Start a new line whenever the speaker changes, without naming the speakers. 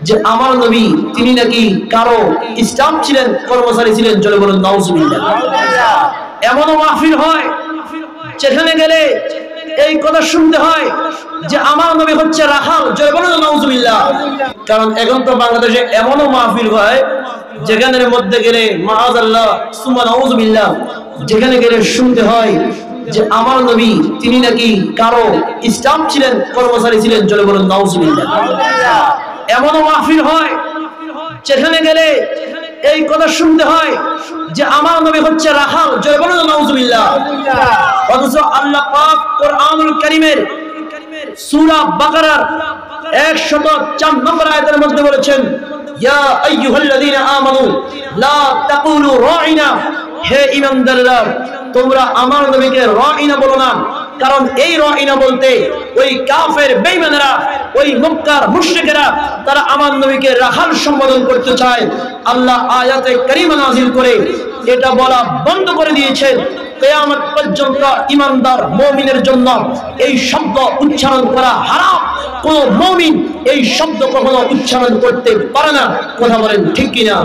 যে আমার নবী তিনি নাকি কারো স্টাফ ছিলেন, কর্মচারী ছিলেন। চলে বলুন নাউজুবিল্লাহ। এমনও মাহফিল হয় যেখানে গেলে এই কথা শুনতে হয় যে আমার নবী হচ্ছে রাখাল। চলে বলুন নাউজুবিল্লাহ। কারণ এখন তো বাংলাদেশে এমনও মাহফিল হয় যেখানের মধ্যে গেলে মাআযাল্লাহ সুম্মা নাউজুবিল্লাহ, যেখানে গেলে শুনতে হয় যে আমার নবী তিনি নাকি কারো স্টাফ ছিলেন, কর্মচারী ছিলেন। চলে বলুন নাউজুবিল্লাহ। এমনও মাহফিল হয় যেখানে গেলে এই কথা শুনতে হয় যে আমার নবী হচ্ছে রাখাল। জয় বলুন নাউজুবিল্লাহ। অথচ আল্লাহ পাক কোরআনুল কারীমের সূরা বাকারার 104 নম্বর আয়াতের মধ্যে বলেছেন, ইয়া আইয়ুহাল্লাযীনা আমানু লা তাকুলু রাঈনা, হে ঈমানদাররা তোমরা আমার নবীকে রাঈনা বলো না। কারণ এই রাঈনা বলতে ওই কাফের বেঈমানেরা, ওই মক্কার মুশরিকেরা তারা আমার নবীকে রাখাল সম্বোধন করতে চায়। আল্লাহ আয়াতে কারিমা নাযিল করে এটা বলা বন্ধ করে দিয়েছেন। কিয়ামত পর্যন্ত ঈমানদার মুমিনের জন্য এই শব্দ উচ্চারণ করা হারাম। কোন মুমিন এই শব্দ কখনো উচ্চারণ করতে পারে না। কথা বলেন ঠিক কিনা?